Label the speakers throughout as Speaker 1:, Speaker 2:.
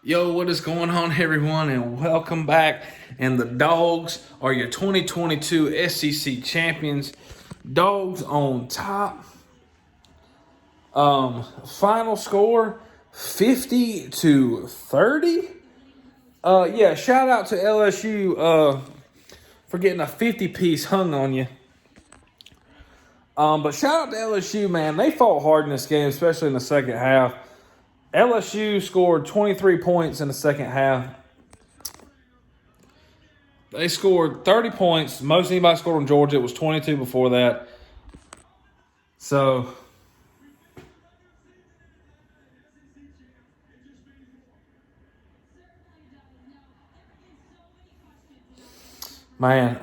Speaker 1: Yo, what is going on, everyone, and welcome back. And the Dogs are your 2022 SEC champions. Dogs on top. Final score 50-30. Yeah, shout out to LSU for getting a 50-piece hung on you. But shout out to LSU, man. They fought hard in this game, especially in the second half. LSU scored 23 points in the second half. They scored 30 points. Most anybody scored on Georgia. It was 22 before that. So, man,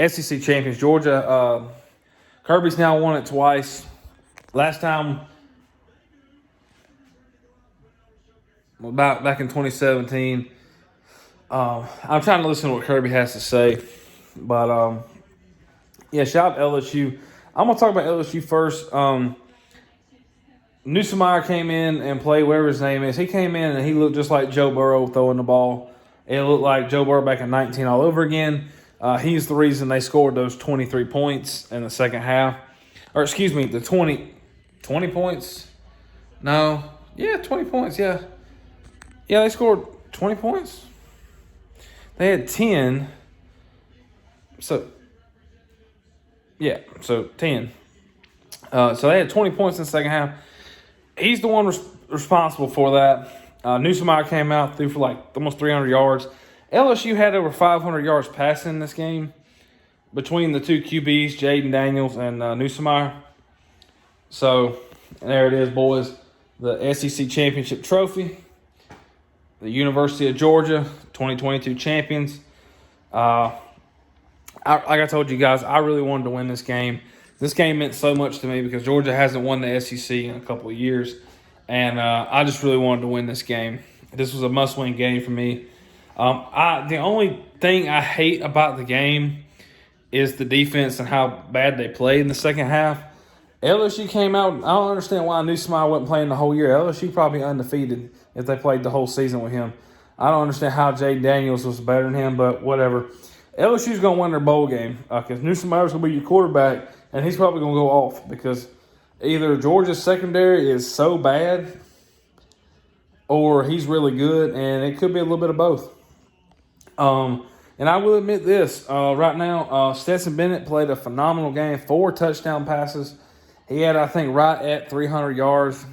Speaker 1: SEC champions, Georgia. Kirby's now won it twice. Last time, about back in 2017. I'm trying to listen to what Kirby has to say. But, yeah, shout out to LSU. I'm going to talk about LSU first. Newsomeyer came in and played whatever his name is. He came in and he looked just like Joe Burrow throwing the ball. It looked like Joe Burrow back in 19 all over again. He's the reason they scored those 23 points in the second half. Or, excuse me, the 20 points? No. Yeah, 20 points, yeah. Yeah, they scored 20 points. They had 10. So, yeah, so 10. So they had 20 points in the second half. He's the one responsible for that. Newsomeyer came out, threw for like almost 300 yards. LSU had over 500 yards passing in this game between the two QBs, Jaden Daniels and Newsomeyer. So there it is, boys. The SEC Championship Trophy. The University of Georgia, 2022 champions. Like I told you guys, I really wanted to win this game. This game meant so much to me because Georgia hasn't won the SEC in a couple of years. And I just really wanted to win this game. This was a must-win game for me. The only thing I hate about the game is the defense and how bad they played in the second half. LSU came out. I don't understand why Newsomeyer wasn't playing the whole year. LSU probably undefeated if they played the whole season with him. I don't understand how Jay Daniels was better than him, but whatever. LSU's going to win their bowl game because Newsomeyer's going to be your quarterback, and he's probably going to go off because either Georgia's secondary is so bad or he's really good, and it could be a little bit of both. And I will admit this, right now, Stetson Bennett played a phenomenal game, 4 touchdown passes. He had, I think, right at 300 yards.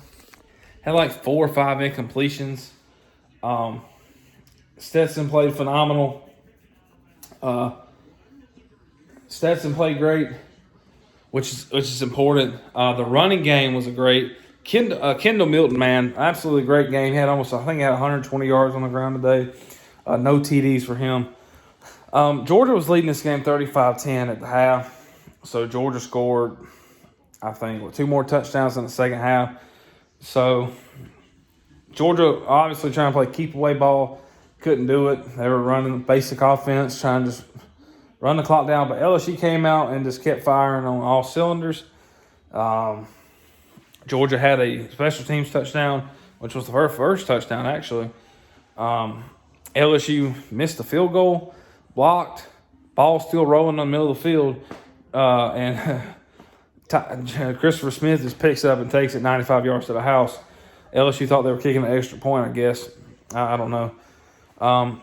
Speaker 1: Had like 4 or 5 incompletions. Stetson played phenomenal. Stetson played great, which is important. The running game was a great. Kendall Milton, man, absolutely great game. He had I think he had 120 yards on the ground today. No TDs for him. Georgia was leading this game 35-10 at the half. So Georgia scored, I think, 2 more touchdowns in the second half. So Georgia obviously trying to play keep-away ball. Couldn't do it. They were running basic offense, trying to just run the clock down. But LSU came out and just kept firing on all cylinders. Georgia had a special teams touchdown, which was the first touchdown, actually. LSU missed the field goal, blocked, ball still rolling in the middle of the field, and Christopher Smith just picks up and takes it 95 yards to the house. LSU thought they were kicking an extra point, I guess. I don't know.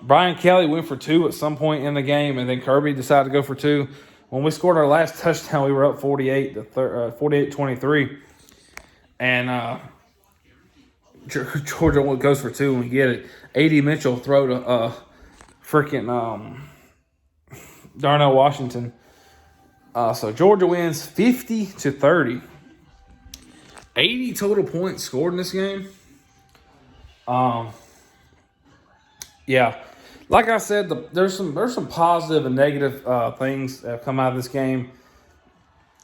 Speaker 1: Brian Kelly went for 2 at some point in the game, and then Kirby decided to go for 2. When we scored our last touchdown, we were up 48-23, and Georgia goes for 2 and we get it. A.D. Mitchell throw to freaking Darnell Washington. So Georgia wins 50-30. 80 total points scored in this game. Yeah, like I said, there's some positive and negative things that have come out of this game,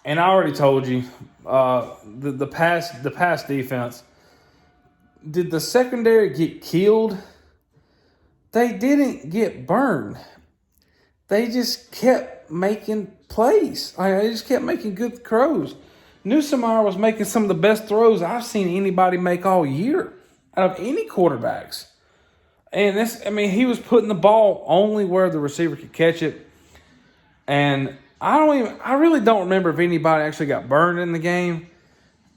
Speaker 1: and I already told you the pass defense. Did the secondary get killed? They didn't get burned. they just kept making plays. They just kept making good throws. Newsomar was making some of the best throws I've seen anybody make all year out of any quarterbacks. And he was putting the ball only where the receiver could catch it. And I really don't remember if anybody actually got burned in the game.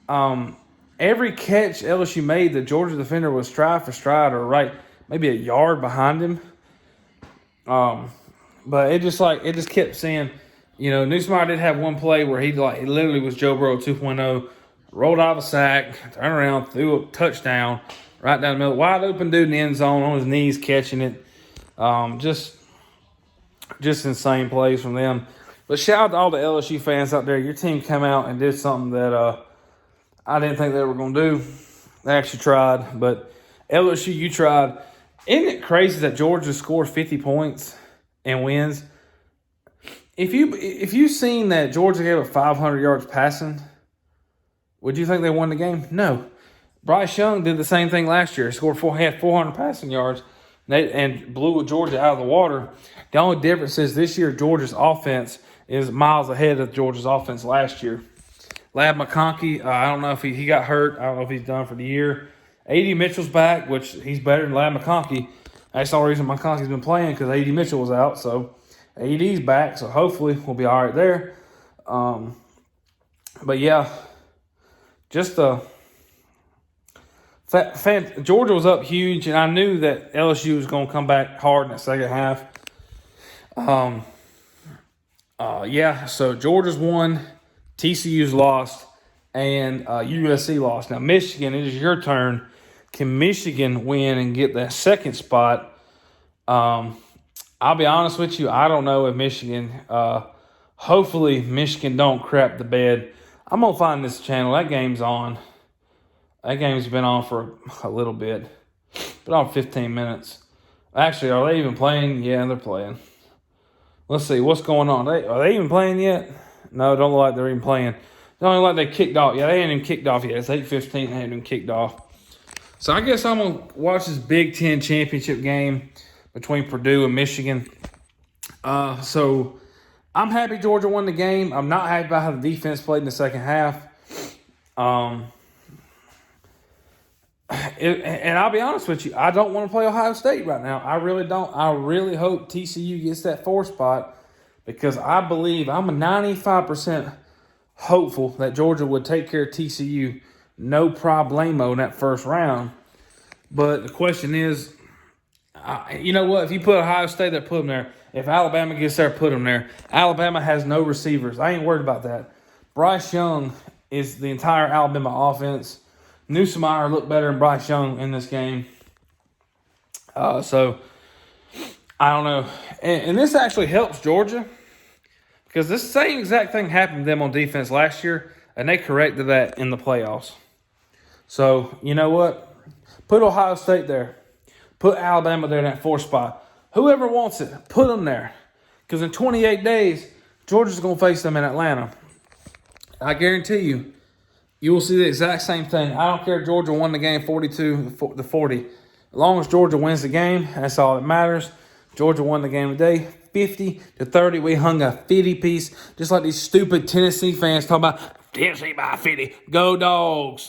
Speaker 1: Every catch LSU made, the Georgia defender was stride for stride or maybe a yard behind him. But it just kept saying, Newsomar did have one play where he literally was Joe Burrow 2.0, rolled out of a sack, turned around, threw a touchdown right down the middle, wide open dude in the end zone on his knees catching it. Just insane plays from them. But shout out to all the LSU fans out there. Your team came out and did something that I didn't think they were going to do. They actually tried. But LSU, you tried. Isn't it crazy that Georgia scored 50 points and wins? If you seen that Georgia gave up 500 yards passing, would you think they won the game? No. Bryce Young did the same thing last year. He had 400 passing yards and blew Georgia out of the water. The only difference is this year Georgia's offense is miles ahead of Georgia's offense last year. Lab McConkey, I don't know if he got hurt. I don't know if he's done for the year. A.D. Mitchell's back, which he's better than Lab McConkey. That's the only reason McConkey's been playing because A.D. Mitchell was out. So A.D.'s back, so hopefully we'll be all right there. But yeah, just Georgia was up huge, and I knew that LSU was going to come back hard in the second half. So Georgia's won, TCU's lost, and USC lost. Now, Michigan, it is your turn. Can Michigan win and get that second spot? I'll be honest with you, I don't know if Michigan hopefully Michigan don't crap the bed. I'm going to find this channel. That game's on. That game's been on for a little bit. Been on 15 minutes. Actually, are they even playing? Yeah, they're playing. Let's see. What's going on? Are they even playing yet? No, don't look like they're even playing. Don't look like they kicked off. Yeah, they ain't even kicked off yet. It's 8:15. They haven't even kicked off. So I guess I'm going to watch this Big Ten championship game between Purdue and Michigan. So I'm happy Georgia won the game. I'm not happy about how the defense played in the second half. And I'll be honest with you, I don't want to play Ohio State right now. I really don't. I really hope TCU gets that 4 spot because I believe I'm a 95% hopeful that Georgia would take care of TCU no problemo in that first round. But the question is, you know what? If you put Ohio State there, put them there. If Alabama gets there, put them there. Alabama has no receivers. I ain't worried about that. Bryce Young is the entire Alabama offense. Newsomar looked better than Bryce Young in this game. So, I don't know. And this actually helps Georgia because this same exact thing happened to them on defense last year, and they corrected that in the playoffs. So, you know what? Put Ohio State there. Put Alabama there in that 4 spot. Whoever wants it, put them there. Because in 28 days, Georgia's going to face them in Atlanta. I guarantee you, you will see the exact same thing. I don't care if Georgia won the game 42-40. As long as Georgia wins the game, that's all that matters. Georgia won the game today, 50-30. We hung a 50 piece, just like these stupid Tennessee fans talking about Tennessee by 50. Go Dogs.